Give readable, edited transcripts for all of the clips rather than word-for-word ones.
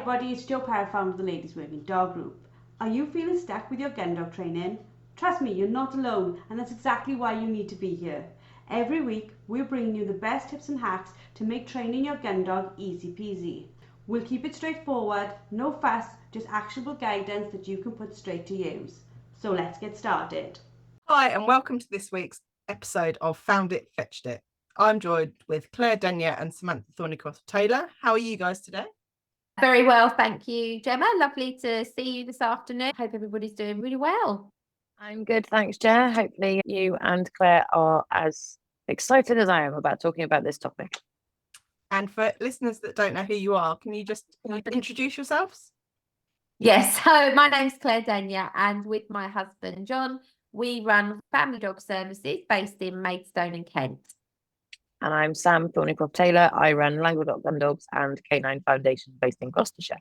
everybody, it's Joe Parrott, founder of the Ladies Working Dog Group. Are you feeling stuck with your gun dog training? Trust me, you're not alone, and that's exactly why you need to be here. Every week, we're bringing you the best tips and hacks to make training your gun dog easy peasy. We'll keep it straightforward, no fuss, just actionable guidance that you can put straight to use. So let's get started. Hi, and welcome to this week's episode of Found It, Fetched It. I'm joined with Claire Denyer and Samantha Thornycroft-Taylor. How are you guys today? Very well, thank you, Gemma. Lovely to see you this afternoon. Hope everybody's doing really well. I'm good, thanks, Jer. Hopefully you and Claire are as excited as I am about talking about this topic. And for listeners that don't know who you are, can you just introduce yourselves? Yes, so my name's Claire Denyer, and with my husband John, we run family dog services based in Maidstone in Kent. And I'm Sam Thornycroft-Taylor. I run Languedoc Gun Dogs and Canine Foundation based in Gloucestershire.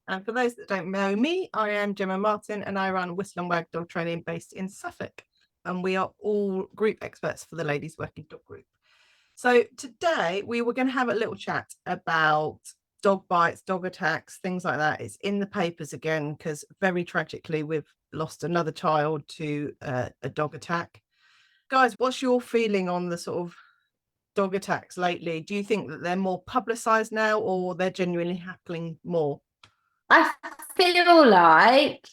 And for those that don't know me, I am Gemma Martin and I run Whistle and Wag Dog Training based in Suffolk. And we are all group experts for the Ladies Working Dog Group. So today we were going to have a little chat about dog bites, dog attacks, things like that. It's in the papers again because very tragically we've lost another child to a dog attack. Guys, what's your feeling on the sort of dog attacks lately? Do you think that they're more publicised now or they're genuinely happening more? I feel like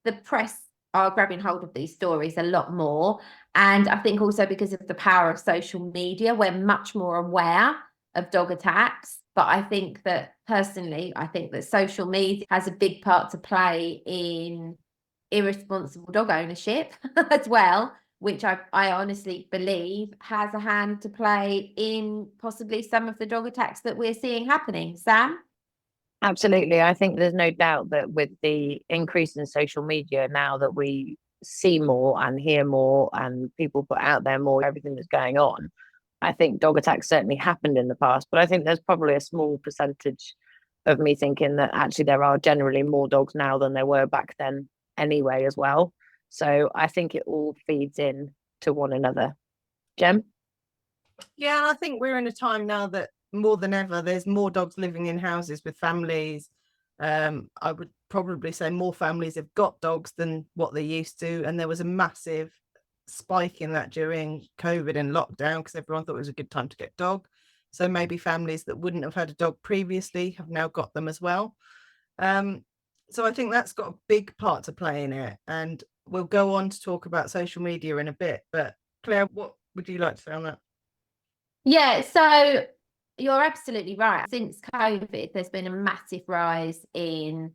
the press are grabbing hold of these stories a lot more. And I think also because of the power of social media, we're much more aware of dog attacks. But I think that personally, I think that social media has a big part to play in irresponsible dog ownership as well, which I honestly believe has a hand to play in possibly some of the dog attacks that we're seeing happening. Sam? Absolutely. I think there's no doubt that with the increase in social media now that we see more and hear more and people put out there more everything that's going on, I think dog attacks certainly happened in the past, but I think there's probably a small percentage of me thinking that actually there are generally more dogs now than there were back then anyway as well. So I think it all feeds in to one another. Gem? Yeah, and I think we're in a time now that more than ever, there's more dogs living in houses with families. I would probably say more families have got dogs than what they used to. And there was a massive spike in that during COVID and lockdown because everyone thought it was a good time to get a dog. So maybe families that wouldn't have had a dog previously have now got them as well. So I think that's got a big part to play in it. And we'll go on to talk about social media in a bit. But Claire, what would you like to say on that? Yeah, so you're absolutely right. Since COVID, there's been a massive rise in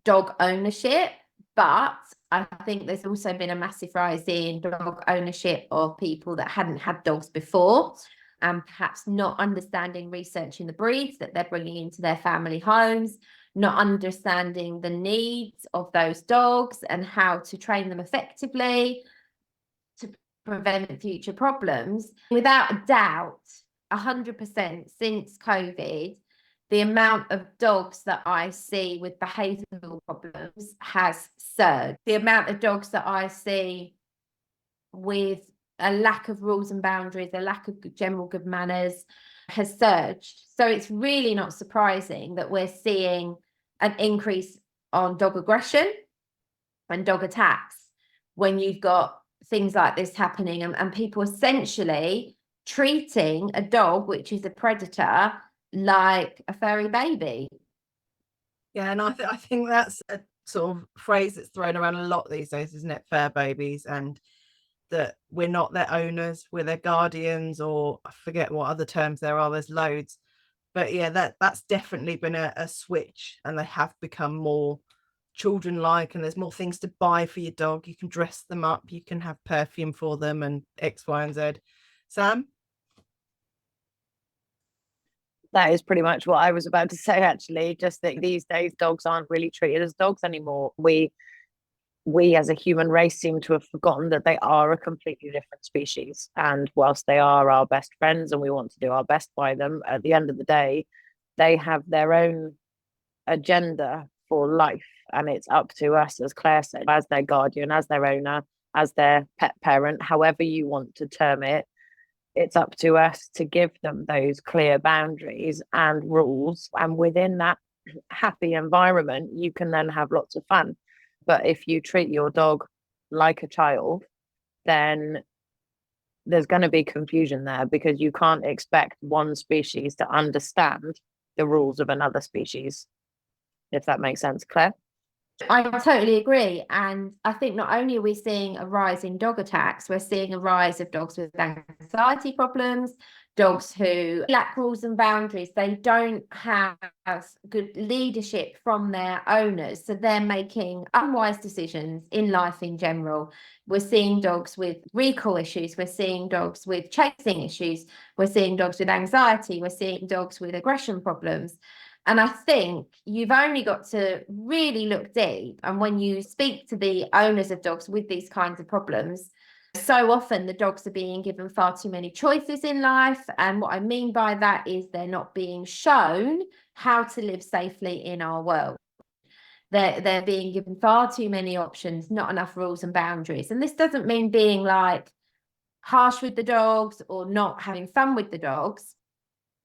dog ownership, but I think there's also been a massive rise in dog ownership of people that hadn't had dogs before and perhaps not understanding, researching the breeds that they're bringing into their family homes, not understanding the needs of those dogs and how to train them effectively to prevent future problems. Without a doubt, 100% since COVID, the amount of dogs that I see with behavioural problems has surged. The amount of dogs that I see with a lack of rules and boundaries, a lack of general good manners has surged. So it's really not surprising that we're seeing an increase on dog aggression and dog attacks when you've got things like this happening and people essentially treating a dog, which is a predator, like a furry baby. Yeah, and I think that's a sort of phrase that's thrown around a lot these days, isn't it? Fur babies, and that we're not their owners, we're their guardians, or I forget what other terms there are, there's loads. But yeah, that's definitely been a switch, and they have become more children-like, and there's more things to buy for your dog. You can dress them up, you can have perfume for them and X, Y, and Z. Sam? That is pretty much what I was about to say, actually. Just that these days dogs aren't really treated as dogs anymore. We as a human race seem to have forgotten that they are a completely different species. And whilst they are our best friends and we want to do our best by them, at the end of the day, they have their own agenda for life. And it's up to us, as Claire said, as their guardian, as their owner, as their pet parent, however you want to term it, it's up to us to give them those clear boundaries and rules. And within that, happy environment, you can then have lots of fun. But if you treat your dog like a child, then there's going to be confusion there, because you can't expect one species to understand the rules of another species, if that makes sense, Claire. I totally agree. And I think not only are we seeing a rise in dog attacks, we're seeing a rise of dogs with anxiety problems, dogs who lack rules and boundaries. They don't have good leadership from their owners. So they're making unwise decisions in life in general. We're seeing dogs with recall issues. We're seeing dogs with chasing issues. We're seeing dogs with anxiety. We're seeing dogs with aggression problems. And I think you've only got to really look deep. And when you speak to the owners of dogs with these kinds of problems, so often the dogs are being given far too many choices in life. And what I mean by that is they're not being shown how to live safely in our world. They're being given far too many options, not enough rules and boundaries. And this doesn't mean being like harsh with the dogs or not having fun with the dogs.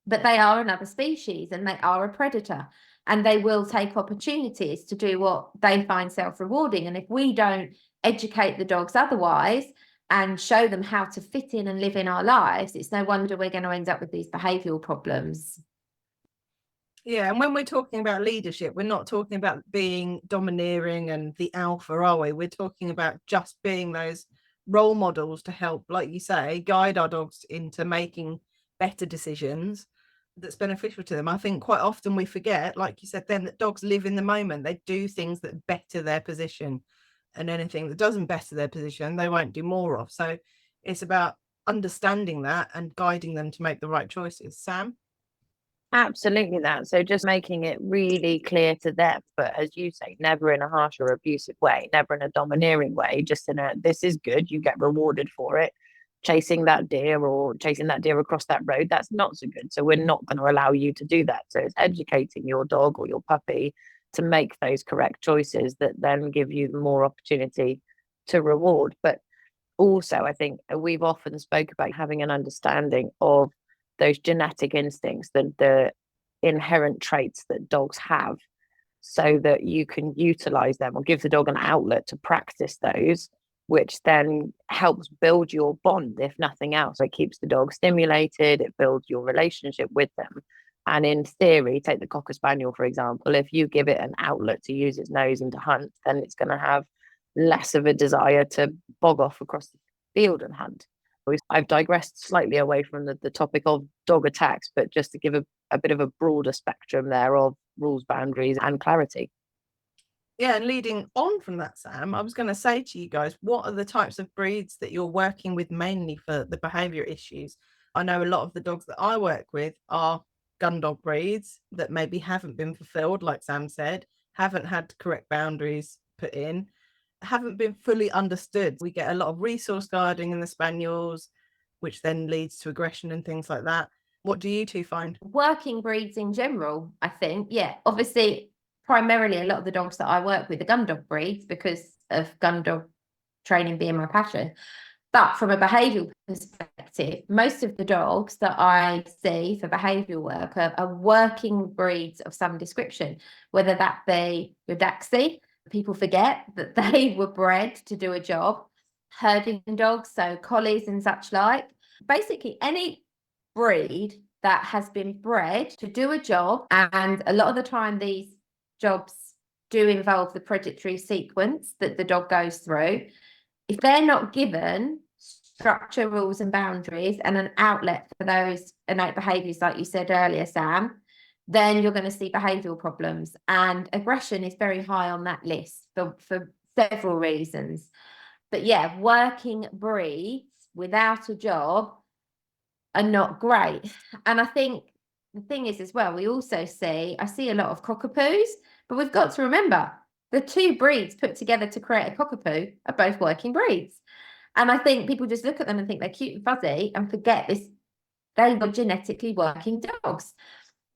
But they are another species and they are a predator, and they will take opportunities to do what they find self-rewarding. And if we don't educate the dogs otherwise and show them how to fit in and live in our lives, it's no wonder we're going to end up with these behavioural problems. Yeah, and when we're talking about leadership, we're not talking about being domineering and the alpha, are we? We're talking about just being those role models to help, like you say, guide our dogs into making better decisions that's beneficial to them. I think quite often we forget, like you said then, that dogs live in the moment. They do things that better their position, and anything that doesn't better their position, they won't do more of. So it's about understanding that and guiding them to make the right choices. Sam? Absolutely that. So just making it really clear to them, but as you say, never in a harsh or abusive way, never in a domineering way, just in a, this is good, you get rewarded for it. Chasing that deer or chasing that deer across that road, that's not so good. So we're not going to allow you to do that. So it's educating your dog or your puppy to make those correct choices that then give you more opportunity to reward. But also, I think we've often spoke about having an understanding of those genetic instincts, the inherent traits that dogs have, so that you can utilize them or give the dog an outlet to practice those, which then helps build your bond, if nothing else. It keeps the dog stimulated, it builds your relationship with them. And in theory, take the Cocker Spaniel, for example, if you give it an outlet to use its nose and to hunt, then it's going to have less of a desire to bog off across the field and hunt. I've digressed slightly away from the topic of dog attacks, but just to give a bit of a broader spectrum there of rules, boundaries, and clarity. Yeah, and leading on from that, Sam, I was going to say to you guys, what are the types of breeds that you're working with mainly for the behaviour issues? I know a lot of the dogs that I work with are gun dog breeds that maybe haven't been fulfilled, like Sam said, haven't had correct boundaries put in, haven't been fully understood. We get a lot of resource guarding in the spaniels, which then leads to aggression and things like that. What do you two find? Working breeds in general, I think, yeah, obviously, primarily a lot of the dogs that I work with are gun dog breeds because of gun dog training being my passion. But from a behavioural perspective, most of the dogs that I see for behavioural work are working breeds of some description, whether that be Redaxi. People forget that they were bred to do a job. Herding dogs, so collies and such like. Basically, any breed that has been bred to do a job, and a lot of the time these jobs do involve the predatory sequence that the dog goes through. If they're not given structure, rules and boundaries and an outlet for those innate behaviours, like you said earlier, Sam, then you're going to see behavioural problems. And aggression is very high on that list for several reasons. But yeah, working breeds without a job are not great. And I think the thing is as well, I see a lot of cockapoos, but we've got to remember the two breeds put together to create a cockapoo are both working breeds. And I think people just look at them and think they're cute and fuzzy and forget this, they were genetically working dogs.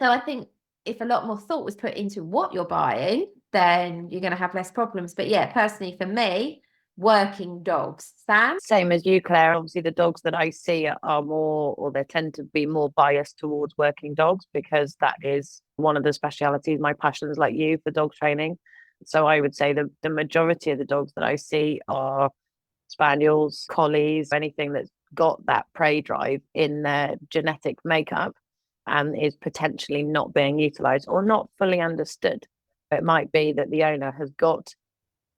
So I think if a lot more thought was put into what you're buying, then you're going to have less problems. But yeah, personally for me, working dogs. Sam? Same as you, Claire. Obviously, the dogs that I see are more, or they tend to be more biased towards working dogs because that is one of the specialities, my passions, like you, for dog training. So I would say the majority of the dogs that I see are spaniels, collies, anything that's got that prey drive in their genetic makeup and is potentially not being utilized or not fully understood. It might be that the owner has got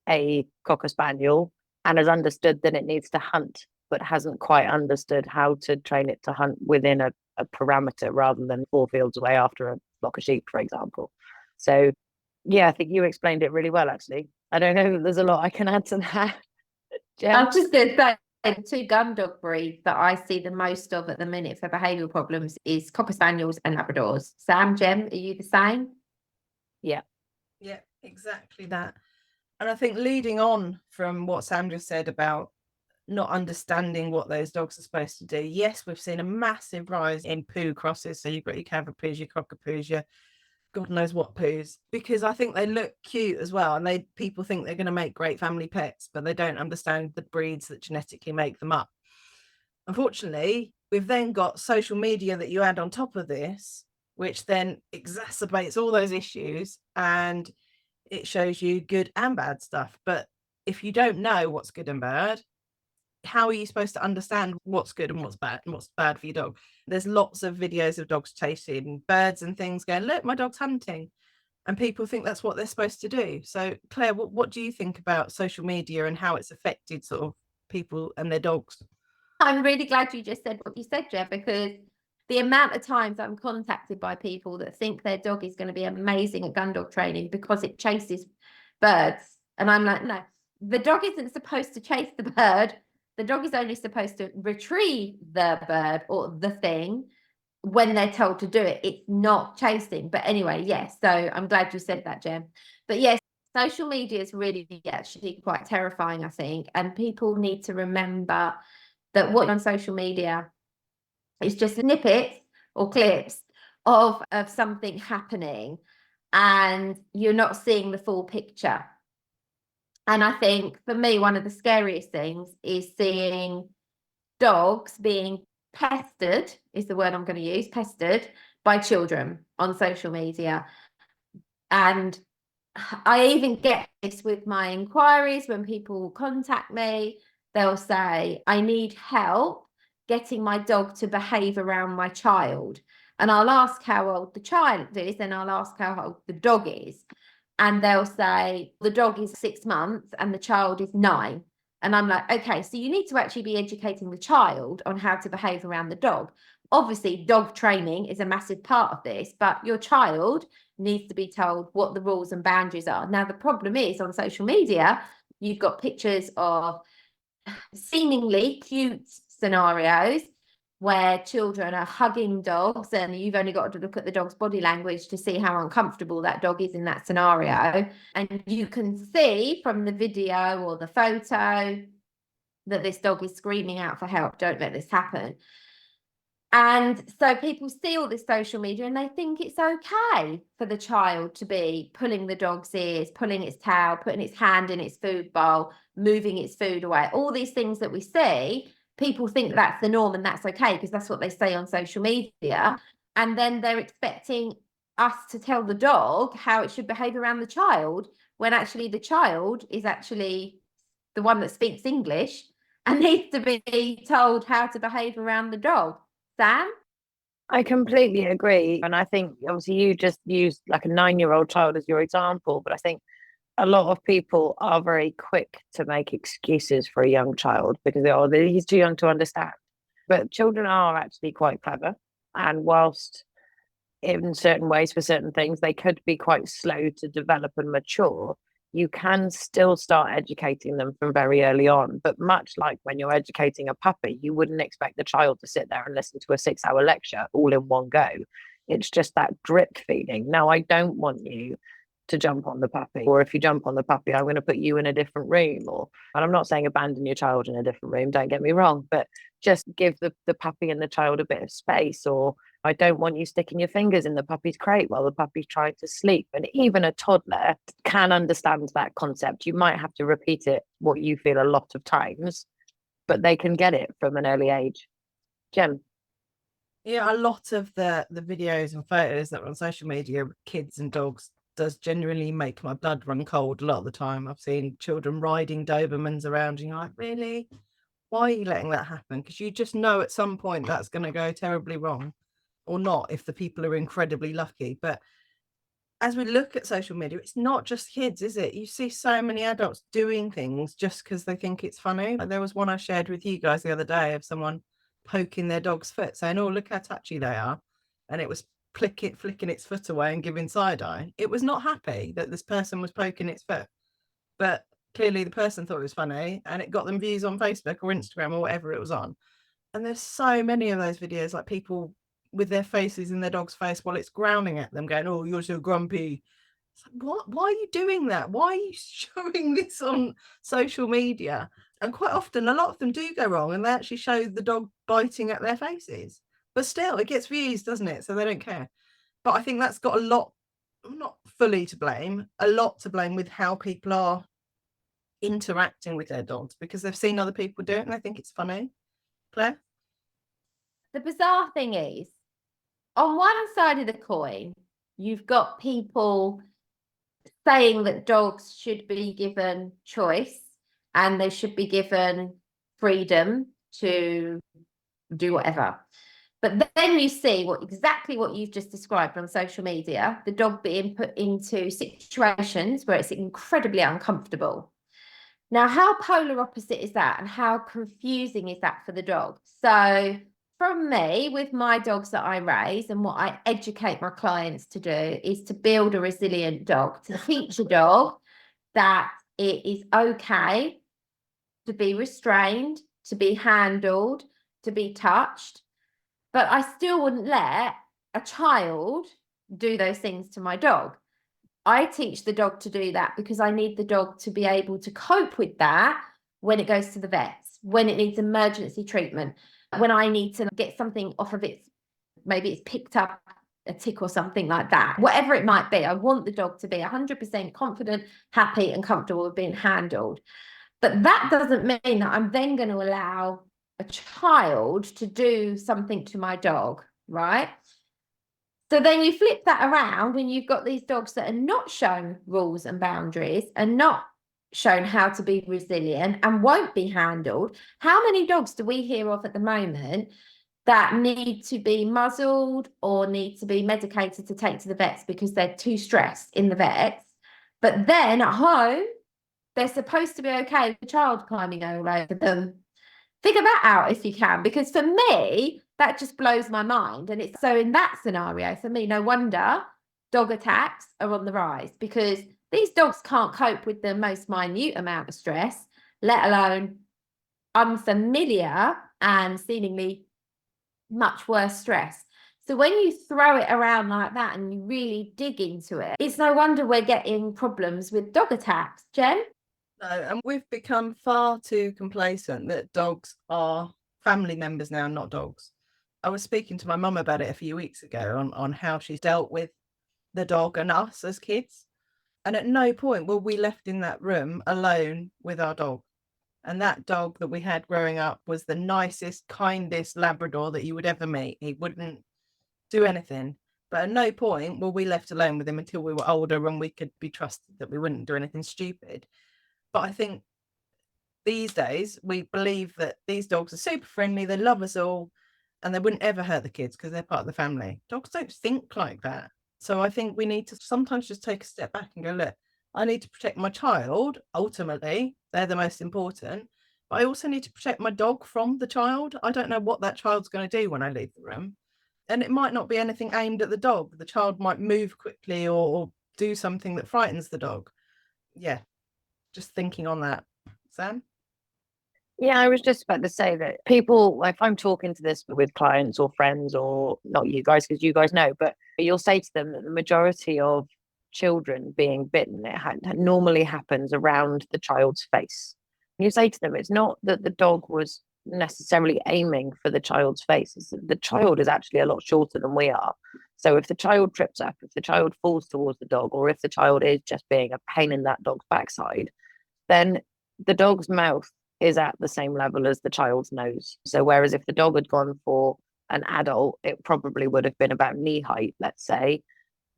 a cocker spaniel and has understood that it needs to hunt, but hasn't quite understood how to train it to hunt within a parameter rather than 4 fields away after a flock of sheep, for example. So, yeah, I think you explained it really well, actually. I don't know if there's a lot I can add to that. I Jem? was just going to say, the two gun dog breeds that I see the most of at the minute for behavioural problems is Cocker Spaniels and Labradors. Sam, Jem, are you the same? Yeah. Yeah, exactly that. And I think leading on from what Sam just said about not understanding what those dogs are supposed to do, yes, we've seen a massive rise in poo crosses. So you've got your Cavapoos, your Cockapoos, your God knows what poos, because I think they look cute as well. And people think they're going to make great family pets, but they don't understand the breeds that genetically make them up. Unfortunately, we've then got social media that you add on top of this, which then exacerbates all those issues, and it shows you good and bad stuff. But if you don't know what's good and bad, how are you supposed to understand what's good and what's bad for your dog? There's lots of videos of dogs chasing birds and things going, look, my dog's hunting. And people think that's what they're supposed to do. So Claire, what do you think about social media and how it's affected sort of people and their dogs? I'm really glad you just said what you said, Jeff, because the amount of times I'm contacted by people that think their dog is going to be amazing at gun dog training because it chases birds. And I'm like, no, the dog isn't supposed to chase the bird. The dog is only supposed to retrieve the bird or the thing when they're told to do it. It's not chasing. But anyway, yes. So I'm glad you said that, Jem. But yes, social media is really actually quite terrifying, I think. And people need to remember that what on social media is just snippets or clips of something happening, and you're not seeing the full picture. And I think for me, one of the scariest things is seeing dogs being pestered, is the word I'm going to use, pestered by children on social media. And I even get this with my inquiries when people contact me. They'll say, I need help getting my dog to behave around my child. And I'll ask how old the child is, and I'll ask how old the dog is. And they'll say, the dog is 6 months and the child is 9. And I'm like, okay, so you need to actually be educating the child on how to behave around the dog. Obviously, dog training is a massive part of this, but your child needs to be told what the rules and boundaries are. Now, the problem is on social media, you've got pictures of seemingly cute scenarios where children are hugging dogs, and you've only got to look at the dog's body language to see how uncomfortable that dog is in that scenario. And you can see from the video or the photo that this dog is screaming out for help. Don't let this happen. And so people see all this social media and they think it's okay for the child to be pulling the dog's ears, pulling its tail, putting its hand in its food bowl, moving its food away. All these things that we see, people think that's the norm and that's okay because that's what they say on social media. And then they're expecting us to tell the dog how it should behave around the child, when actually the child is actually the one that speaks English and needs to be told how to behave around the dog. Sam? I completely agree. And I think obviously you just used like a 9-year-old child as your example, but I think a lot of people are very quick to make excuses for a young child because he's too young to understand. But children are actually quite clever. And whilst in certain ways for certain things, they could be quite slow to develop and mature, you can still start educating them from very early on. But much like when you're educating a puppy, you wouldn't expect the child to sit there and listen to a 6-hour lecture all in one go. It's just that drip feeding. Now, I don't want you to jump on the puppy, or if you jump on the puppy, I'm going to put you in a different room. And I'm not saying abandon your child in a different room, don't get me wrong, but just give the puppy and the child a bit of space, or I don't want you sticking your fingers in the puppy's crate while the puppy's trying to sleep. And even a toddler can understand that concept. You might have to repeat it, what you feel, a lot of times, but they can get it from an early age. Jem? Yeah, a lot of the videos and photos that are on social media with kids and dogs does genuinely make my blood run cold a lot of the time. I've seen children riding Dobermans around, and you're like, really? Why are you letting that happen? Because you just know at some point that's going to go terribly wrong, or not if the people are incredibly lucky. But as we look at social media, it's not just kids, is it? You see so many adults doing things just because they think it's funny. Like there was one I shared with you guys the other day of someone poking their dog's foot, saying, oh, look how touchy they are. And it was flicking its foot away and giving side eye. It was not happy that this person was poking its foot. But clearly the person thought it was funny, and it got them views on Facebook or Instagram or whatever it was on. And there's so many of those videos, like people with their faces in their dog's face while it's growling at them, going, oh, you're so grumpy. It's like, what? Why are you doing that? Why are you showing this on social media? And quite often, a lot of them do go wrong, and they actually show the dog biting at their faces. But still, it gets views, doesn't it? So they don't care. But I think that's got a lot, not fully to blame, a lot to blame with how people are interacting with their dogs, because they've seen other people do it and they think it's funny. Claire? The bizarre thing is, on one side of the coin, you've got people saying that dogs should be given choice and they should be given freedom to do whatever. But then you see exactly what you've just described on social media, the dog being put into situations where it's incredibly uncomfortable. Now, how polar opposite is that, and how confusing is that for the dog? So from me, with my dogs that I raise, and what I educate my clients to do is to build a resilient dog, to teach a dog that it is okay to be restrained, to be handled, to be touched. But I still wouldn't let a child do those things to my dog. I teach the dog to do that because I need the dog to be able to cope with that when it goes to the vets, when it needs emergency treatment, when I need to get something off of its, maybe it's picked up a tick or something like that, whatever it might be. I want the dog to be 100% confident, happy and comfortable with being handled. But that doesn't mean that I'm then going to allow a child to do something to my dog, right? So then you flip that around and you've got these dogs that are not shown rules and boundaries and not shown how to be resilient and won't be handled. How many dogs do we hear of at the moment that need to be muzzled or need to be medicated to take to the vets because they're too stressed in the vets? But then at home, they're supposed to be okay with the child climbing all over them. Figure that out if you can, because for me, that just blows my mind. And it's so in that scenario, for me, no wonder dog attacks are on the rise, because these dogs can't cope with the most minute amount of stress, let alone unfamiliar and seemingly much worse stress. So when you throw it around like that and you really dig into it, it's no wonder we're getting problems with dog attacks. Jen? No, and we've become far too complacent that dogs are family members now, not dogs. I was speaking to my mum about it a few weeks ago on how she's dealt with the dog and us as kids. And at no point were we left in that room alone with our dog. And that dog that we had growing up was the nicest, kindest Labrador that you would ever meet. He wouldn't do anything. But at no point were we left alone with him until we were older and we could be trusted that we wouldn't do anything stupid. But I think these days we believe that these dogs are super friendly, they love us all, and they wouldn't ever hurt the kids because they're part of the family. Dogs don't think like that. So I think we need to sometimes just take a step back and go, look, I need to protect my child. Ultimately, they're the most important. But I also need to protect my dog from the child. I don't know what that child's going to do when I leave the room. And it might not be anything aimed at the dog. The child might move quickly or do something that frightens the dog. Yeah, just thinking on that. Sam? Yeah, I was just about to say that people, if I'm talking to this with clients or friends, or not you guys, because you guys know, but you'll say to them that the majority of children being bitten, it normally happens around the child's face. And you say to them, it's not that the dog was necessarily aiming for the child's face. The child is actually a lot shorter than we are. So if the child trips up, if the child falls towards the dog, or if the child is just being a pain in that dog's backside, then the dog's mouth is at the same level as the child's nose. So whereas if the dog had gone for an adult, it probably would have been about knee height, let's say,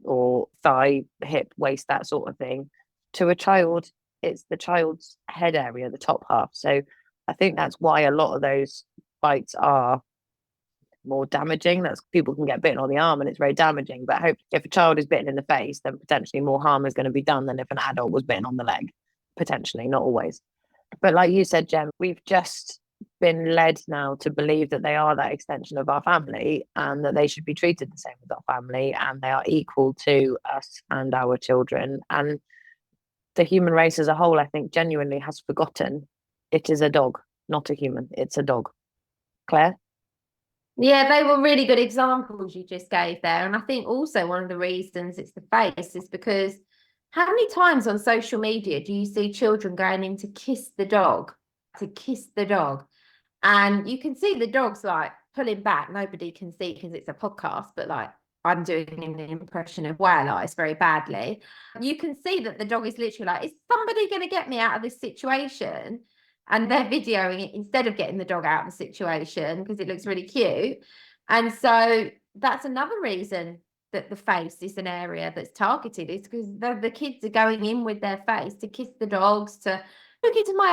or thigh, hip, waist, that sort of thing. To a child, it's the child's head area, the top half. So I think that's why a lot of those bites are more damaging. That's people can get bitten on the arm and it's very damaging. But hope if a child is bitten in the face, then potentially more harm is going to be done than if an adult was bitten on the leg. Potentially, not always. But like you said, Jem, we've just been led now to believe that they are that extension of our family and that they should be treated the same as our family and they are equal to us and our children. And the human race as a whole, I think, genuinely has forgotten it is a dog, not a human. It's a dog. Claire? Yeah, they were really good examples you just gave there. And I think also one of the reasons it's the face is because how many times on social media do you see children going in to kiss the dog? To kiss the dog. And you can see the dog's like pulling back. Nobody can see because it's a podcast, but like I'm doing an impression of whale eyes very badly. You can see that the dog is literally like, is somebody going to get me out of this situation? And they're videoing it instead of getting the dog out of the situation because it looks really cute. And so that's another reason that the face is an area that's targeted, is because the kids are going in with their face to kiss the dogs, to look into my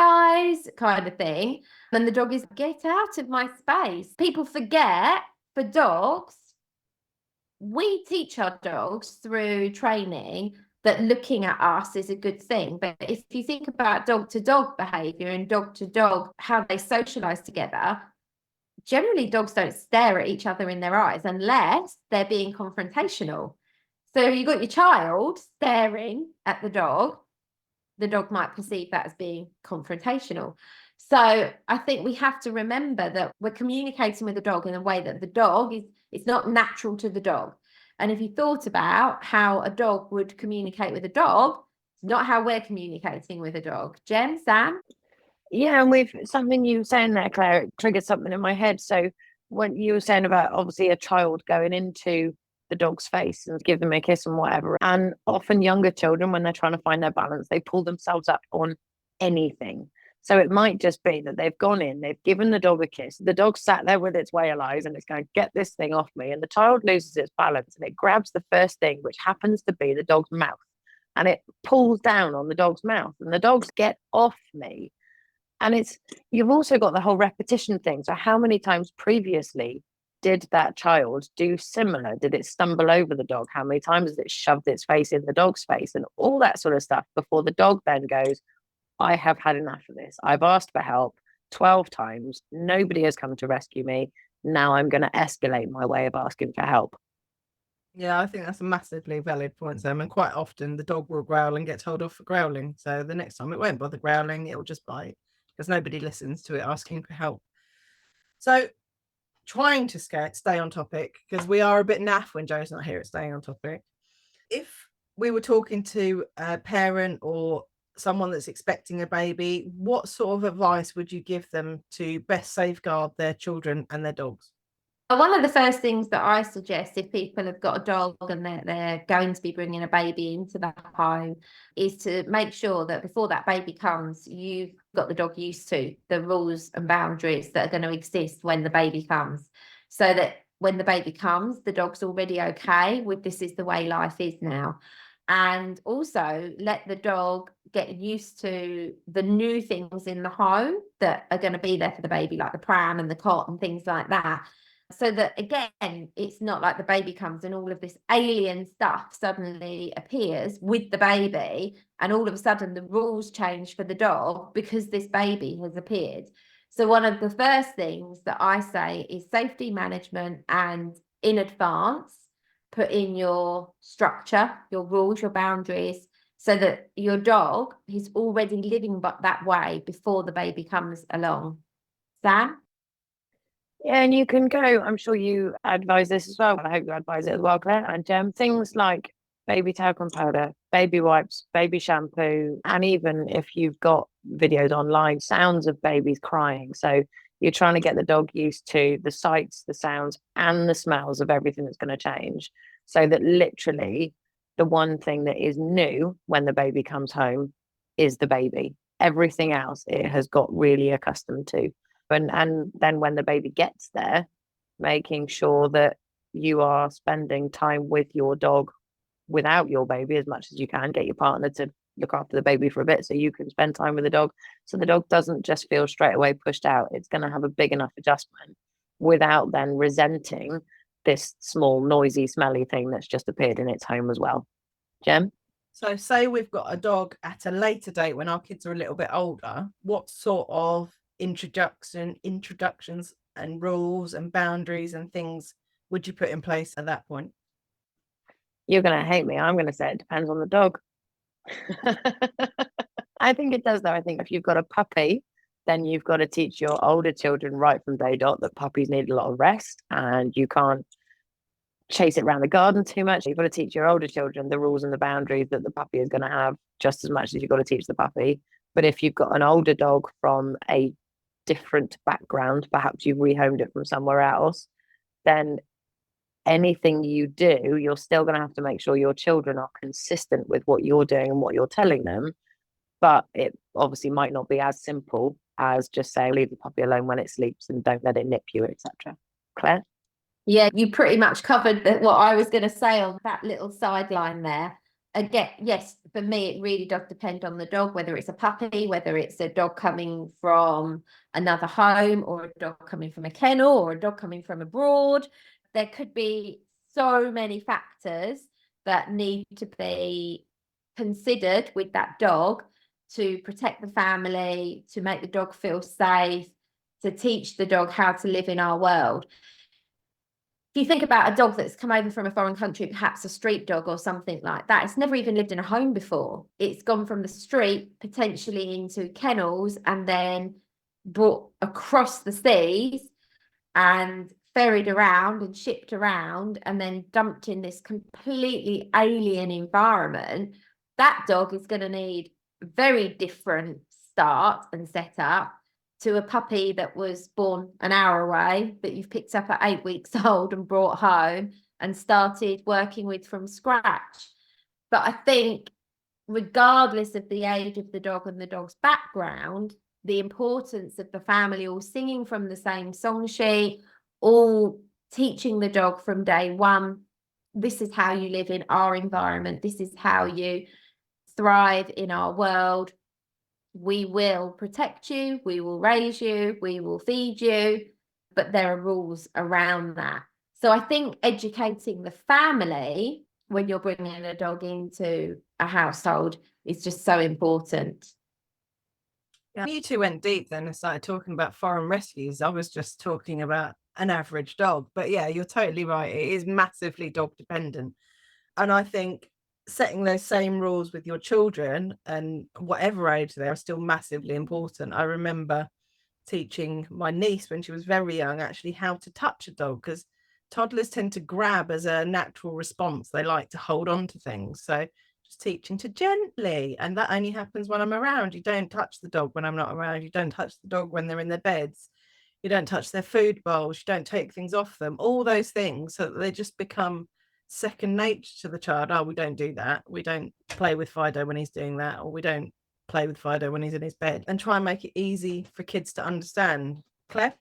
eyes kind of thing. And the dog is, get out of my space. People forget, for dogs, we teach our dogs through training that looking at us is a good thing. But if you think about dog to dog behavior and dog to dog, how they socialize together, generally dogs don't stare at each other in their eyes unless they're being confrontational. So you've got your child staring at the dog might perceive that as being confrontational. So I think we have to remember that we're communicating with the dog in a way that the dog it's not natural to the dog. And if you thought about how a dog would communicate with a dog, it's not how we're communicating with a dog. Jem, Sam? Yeah, and we've something you were saying there, Claire, it triggered something in my head. So when you were saying about obviously a child going into the dog's face and give them a kiss and whatever, and often younger children, when they're trying to find their balance, they pull themselves up on anything. So it might just be that they've gone in, they've given the dog a kiss, the dog sat there with its whale eyes and it's going, get this thing off me, and the child loses its balance and it grabs the first thing, which happens to be the dog's mouth, and it pulls down on the dog's mouth, and the dog's get off me. And you've also got the whole repetition thing. So how many times previously did that child do similar? Did it stumble over the dog? How many times has it shoved its face in the dog's face and all that sort of stuff before the dog then goes, I have had enough of this. I've asked for help 12 times. Nobody has come to rescue me. Now I'm going to escalate my way of asking for help. Yeah, I think that's a massively valid point, Sam. And quite often the dog will growl and get told off for growling. So the next time it won't bother growling, it'll just bite because nobody listens to it asking for help. So trying to stay on topic, because we are a bit naff when Joe's not here at staying on topic. If we were talking to a parent or someone that's expecting a baby, what sort of advice would you give them to best safeguard their children and their dogs? One of the first things that I suggest if people have got a dog and they're going to be bringing a baby into the home is to make sure that before that baby comes, you've got the dog used to the rules and boundaries that are going to exist when the baby comes, so that when the baby comes, the dog's already okay with this is the way life is now. And also let the dog get used to the new things in the home that are going to be there for the baby, like the pram and the cot and things like that. So that, again, it's not like the baby comes and all of this alien stuff suddenly appears with the baby and all of a sudden the rules change for the dog because this baby has appeared. So one of the first things that I say is safety management, and in advance, put in your structure, your rules, your boundaries, so that your dog is already living that way before the baby comes along. Sam? Yeah, and you can go, I'm sure you advise this as well, and I hope you advise it as well, Claire and Jem, things like baby talcum powder, baby wipes, baby shampoo, and even if you've got videos online, sounds of babies crying. So You're trying to get the dog used to the sights, the sounds, and the smells of everything that's going to change. So that literally the one thing that is new when the baby comes home is the baby. Everything else it has got really accustomed to. And then when the baby gets there, making sure that you are spending time with your dog without your baby as much as you can. Get your partner to look after the baby for a bit so you can spend time with the dog. So the dog doesn't just feel straight away pushed out. It's going to have a big enough adjustment without then resenting this small, noisy, smelly thing that's just appeared in its home as well. Jem? So say we've got a dog at a later date when our kids are a little bit older, what sort of introductions and rules and boundaries and things would you put in place at that point? You're going to hate me. I'm going to say it depends on the dog. I think it does, though. I think if you've got a puppy, then you've got to teach your older children right from day dot that puppies need a lot of rest and you can't chase it around the garden too much. You've got to teach your older children the rules and the boundaries that the puppy is going to have just as much as you've got to teach the puppy. But if you've got an older dog from a different background, perhaps you've rehomed it from somewhere else, then anything you do, you're still going to have to make sure your children are consistent with what you're doing and what you're telling them. But it obviously might not be as simple as just saying leave the puppy alone when it sleeps and don't let it nip you, etc. Claire? Yeah, you pretty much covered what I was going to say on that little sideline there. Again, yes, for me, it really does depend on the dog, whether it's a puppy, whether it's a dog coming from another home or a dog coming from a kennel or a dog coming from abroad. There could be so many factors that need to be considered with that dog to protect the family, to make the dog feel safe, to teach the dog how to live in our world. If you think about a dog that's come over from a foreign country, perhaps a street dog or something like that, it's never even lived in a home before. It's gone from the street potentially into kennels and then brought across the seas and ferried around and shipped around and then dumped in this completely alien environment. That dog is going to need a very different start and setup to a puppy that was born an hour away, that you've picked up at 8 weeks old and brought home and started working with from scratch. But I think regardless of the age of the dog and the dog's background, the importance of the family all singing from the same song sheet, all teaching the dog from day one, this is how you live in our environment, this is how you thrive in our world. We will protect you, we will raise you, we will feed you, but there are rules around that. So I think educating the family when you're bringing a dog into a household is just so important. Yeah, you two went deep then and started talking about foreign rescues. I was just talking about an average dog, but yeah, you're totally right. It is massively dog dependent. And I think setting those same rules with your children and whatever age they are still massively important. I remember teaching my niece when she was very young actually how to touch a dog, because toddlers tend to grab as a natural response. They like to hold on to things. So just teaching to gently, and that only happens when I'm around. You don't touch the dog when I'm not around. You don't touch the dog when they're in their beds. You don't touch their food bowls. You don't take things off them. All those things, so that they just become second nature to the child. Oh, we don't do that. We don't play with Fido when he's doing that, or we don't play with Fido when he's in his bed, and try and make it easy for kids to understand. Claire?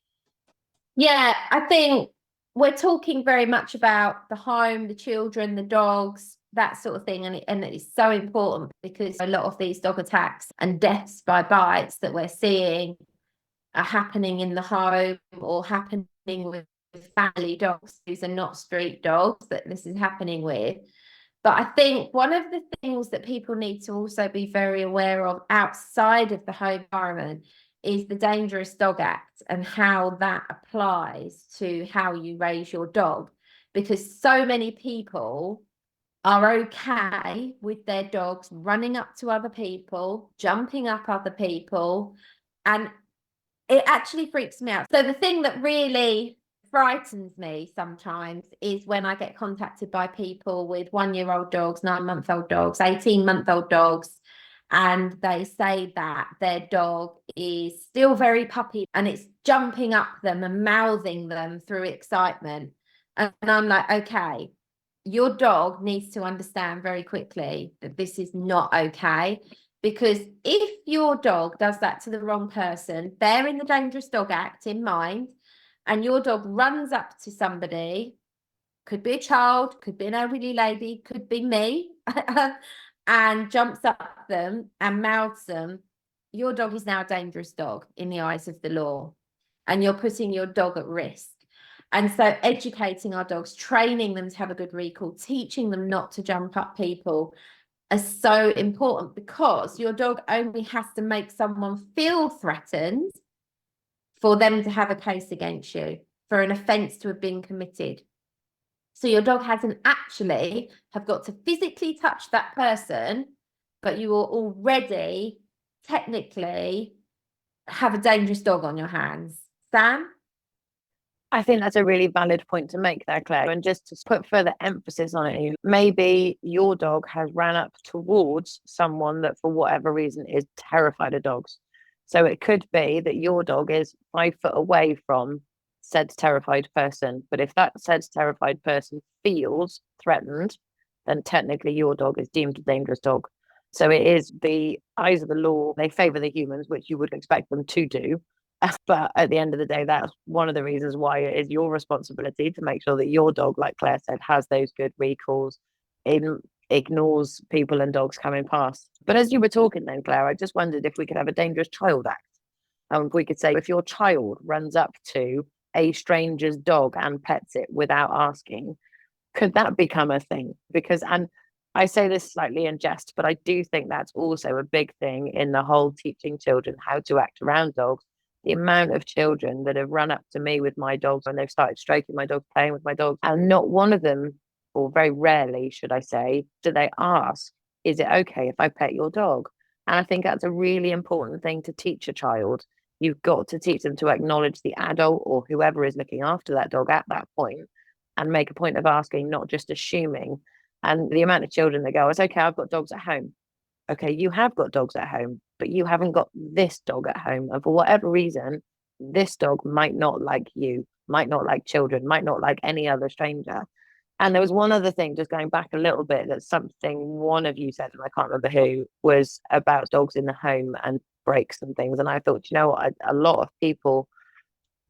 Yeah, I think we're talking very much about the home, the children, the dogs, that sort of thing. And it's so important because a lot of these dog attacks and deaths by bites that we're seeing are happening in the home or happening with family dogs. These are not street dogs that this is happening with. But I think one of the things that people need to also be very aware of outside of the home environment is the Dangerous Dog Act and how that applies to how you raise your dog. Because so many people are okay with their dogs running up to other people, jumping up other people, and it actually freaks me out. So the thing that really frightens me sometimes is when I get contacted by people with 1-year-old dogs, 9-month-old dogs, 18-month-old dogs, and they say that their dog is still very puppy and it's jumping up them and mouthing them through excitement. And I'm like, okay, your dog needs to understand very quickly that this is not okay. Because if your dog does that to the wrong person, they're in the Dangerous Dog Act in mind, and your dog runs up to somebody, could be a child, could be an elderly lady, could be me, and jumps up them and mouths them, your dog is now a dangerous dog in the eyes of the law, and you're putting your dog at risk. And so educating our dogs, training them to have a good recall, teaching them not to jump up people are so important, because your dog only has to make someone feel threatened for them to have a case against you, for an offence to have been committed. So your dog hasn't actually have got to physically touch that person, but you will already technically have a dangerous dog on your hands. Sam? I think that's a really valid point to make there, Claire. And just to put further emphasis on it, maybe your dog has ran up towards someone that, for whatever reason, is terrified of dogs. So it could be that your dog is 5 foot away from said terrified person. But if that said terrified person feels threatened, then technically your dog is deemed a dangerous dog. So it is the eyes of the law. They favour the humans, which you would expect them to do. But at the end of the day, that's one of the reasons why it is your responsibility to make sure that your dog, like Claire said, has those good recalls, ignores people and dogs coming past. But as you were talking then, Claire, I just wondered if we could have a dangerous child act. And we could say, if your child runs up to a stranger's dog and pets it without asking, could that become a thing? Because, and I say this slightly in jest, but I do think that's also a big thing in the whole teaching children how to act around dogs. The amount of children that have run up to me with my dogs and they've started stroking my dog, playing with my dog, and not one of them, or very rarely, should I say, do they ask, is it okay if I pet your dog? And I think that's a really important thing to teach a child. You've got to teach them to acknowledge the adult or whoever is looking after that dog at that point, and make a point of asking, not just assuming. And the amount of children that go, it's okay, I've got dogs at home. Okay, you have got dogs at home, but you haven't got this dog at home. And for whatever reason, this dog might not like you, might not like children, might not like any other stranger. And there was one other thing, just going back a little bit, that's something one of you said, and I can't remember who, was about dogs in the home and breaks and things. And I thought, you know what, a lot of people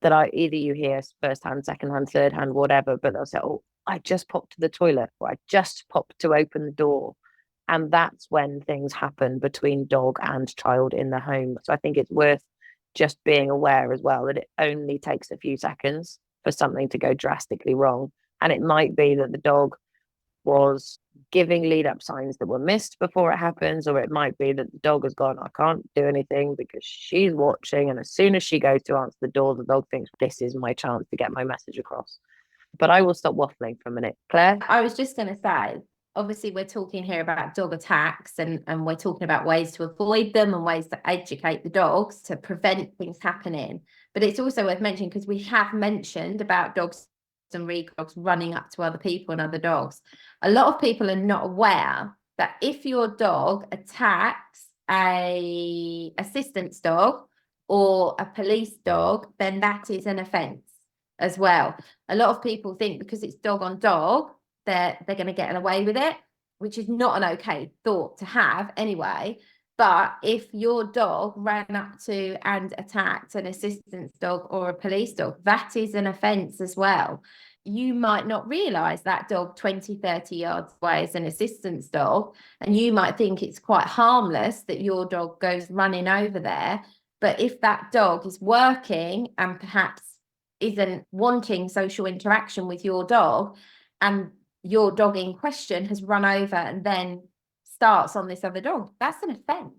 that either you hear first hand, second hand, third hand, whatever, but they'll say, oh, I just popped to the toilet, or I just popped to open the door. And that's when things happen between dog and child in the home. So I think it's worth just being aware as well that it only takes a few seconds for something to go drastically wrong. And it might be that the dog was giving lead up signs that were missed before it happens, or it might be that the dog has gone, I can't do anything because she's watching. And as soon as she goes to answer the door, the dog thinks, this is my chance to get my message across. But I will stop waffling for a minute. Claire? I was just going to say, obviously we're talking here about dog attacks, and we're talking about ways to avoid them and ways to educate the dogs to prevent things happening. But it's also worth mentioning, because we have mentioned about dogs and dogs running up to other people and other dogs. A lot of people are not aware that if your dog attacks a assistance dog or a police dog, then that is an offence as well. A lot of people think because it's dog on dog, they're going to get away with it, which is not an okay thought to have anyway. But if your dog ran up to and attacked an assistance dog or a police dog, that is an offence as well. You might not realise that dog 20, 30 yards away is an assistance dog, and you might think it's quite harmless that your dog goes running over there. But if that dog is working and perhaps isn't wanting social interaction with your dog, and your dog in question has run over and then starts on this other dog, that's an offence.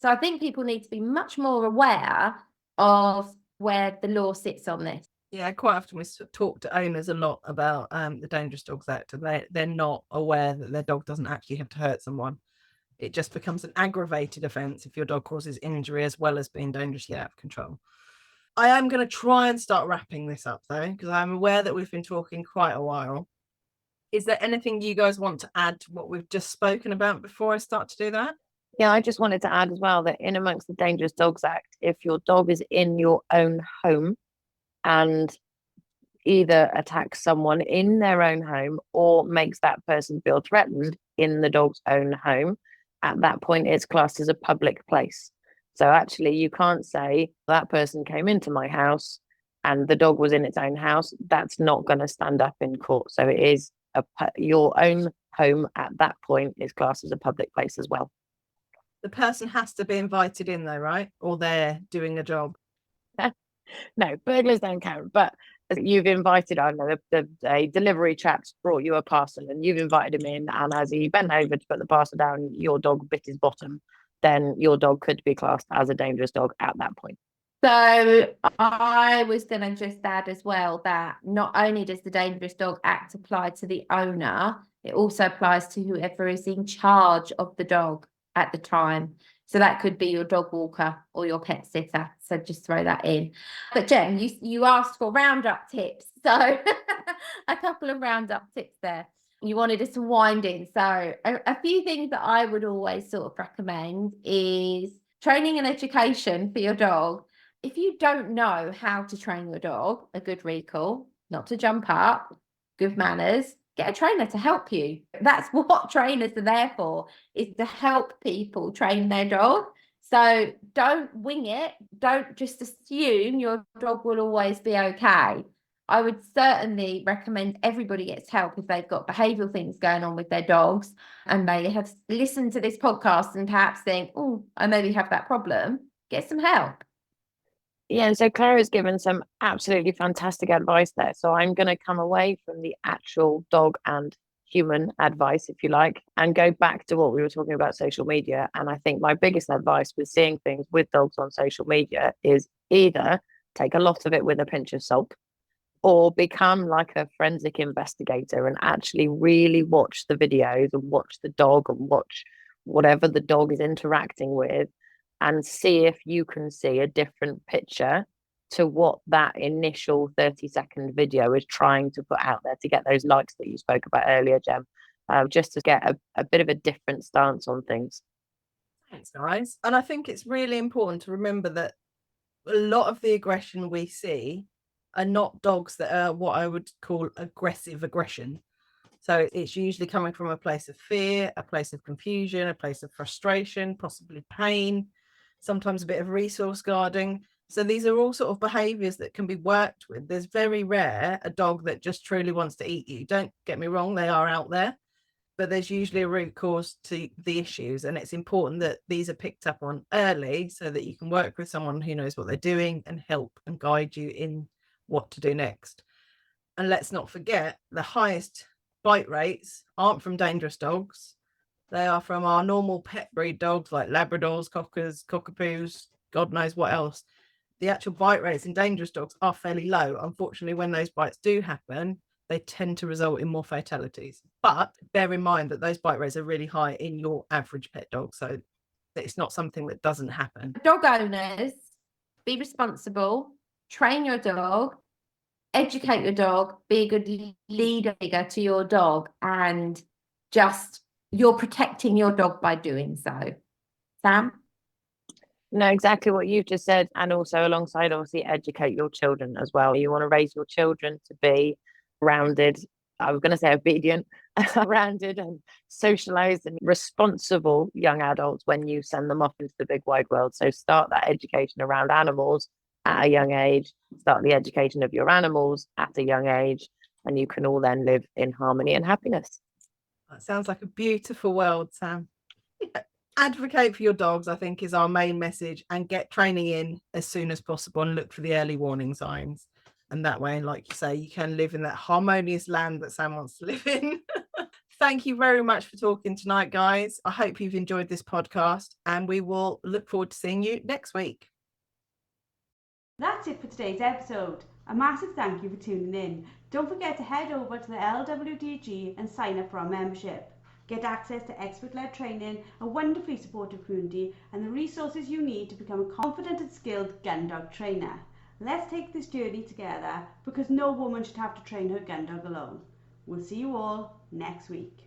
So I think people need to be much more aware of where the law sits on this. Yeah, quite often we talk to owners a lot about the Dangerous Dogs Act, and they're not aware that their dog doesn't actually have to hurt someone. It just becomes an aggravated offence if your dog causes injury as well as being dangerously out of control. I am going to try and start wrapping this up though, because I'm aware that we've been talking quite a while. Is there anything you guys want to add to what we've just spoken about before I start to do that? Yeah, I just wanted to add as well that in amongst the Dangerous Dogs Act, if your dog is in your own home and either attacks someone in their own home or makes that person feel threatened in the dog's own home, at that point it's classed as a public place. So actually, you can't say that person came into my house and the dog was in its own house. That's not going to stand up in court. So it is your own home at that point is classed as a public place as well. The person has to be invited in though, right? Or they're doing a job. No, burglars don't count. But you've invited, I don't know, a delivery chap's brought you a parcel and you've invited him in. And as he bent over to put the parcel down, your dog bit his bottom. Then your dog could be classed as a dangerous dog at that point. So I was going to just add as well that not only does the Dangerous Dog Act apply to the owner, it also applies to whoever is in charge of the dog at the time. So that could be your dog walker or your pet sitter. So just throw that in. But Jen, you asked for roundup tips. So a couple of roundup tips there. You wanted us to wind in. So a few things that I would always sort of recommend is training and education for your dog. If you don't know how to train your dog, a good recall, not to jump up, good manners, get a trainer to help you. That's what trainers are there for, is to help people train their dog. So don't wing it. Don't just assume your dog will always be okay. I would certainly recommend everybody gets help if they've got behavioural things going on with their dogs and they have listened to this podcast and perhaps think, oh, I maybe have that problem. Get some help. Yeah, and so Claire has given some absolutely fantastic advice there. So I'm going to come away from the actual dog and human advice, if you like, and go back to what we were talking about social media. And I think my biggest advice with seeing things with dogs on social media is either take a lot of it with a pinch of salt or become like a forensic investigator and actually really watch the videos and watch the dog and watch whatever the dog is interacting with and see if you can see a different picture to what that initial 30-second video is trying to put out there to get those likes that you spoke about earlier, Jem, just to get a bit of a different stance on things. Thanks, guys. And I think it's really important to remember that a lot of the aggression we see are not dogs that are what I would call aggressive aggression. So it's usually coming from a place of fear, a place of confusion, a place of frustration, possibly pain, sometimes a bit of resource guarding. So these are all sort of behaviors that can be worked with. There's very rare a dog that just truly wants to eat you. Don't get me wrong, they are out there, but there's usually a root cause to the issues. And it's important that these are picked up on early so that you can work with someone who knows what they're doing and help and guide you in what to do next. And let's not forget, the highest bite rates aren't from dangerous dogs. They are from our normal pet breed dogs like Labradors, Cockers, Cockapoos, God knows what else. The actual bite rates in dangerous dogs are fairly low. Unfortunately, when those bites do happen, they tend to result in more fatalities. But bear in mind that those bite rates are really high in your average pet dog. So it's not something that doesn't happen. Dog owners, be responsible, train your dog, educate your dog, be a good leader to your dog, and just you're protecting your dog by doing so. Sam? No, exactly what you've just said. And also alongside, obviously, educate your children as well. You want to raise your children to be rounded, I was going to say obedient, rounded and socialized and responsible young adults when you send them off into the big wide world. So start that education around animals at a young age, start the education of your animals at a young age, and you can all then live in harmony and happiness. That sounds like a beautiful world, Sam. Advocate for your dogs, I think, is our main message, and get training in as soon as possible and look for the early warning signs. And that way, like you say, you can live in that harmonious land that Sam wants to live in. Thank you very much for talking tonight, guys. I hope you've enjoyed this podcast, and we will look forward to seeing you next week. That's it for today's episode. A massive thank you for tuning in. Don't forget to head over to the LWDG and sign up for our membership. Get access to expert-led training, a wonderfully supportive community, and the resources you need to become a confident and skilled gun dog trainer. Let's take this journey together, because no woman should have to train her gun dog alone. We'll see you all next week.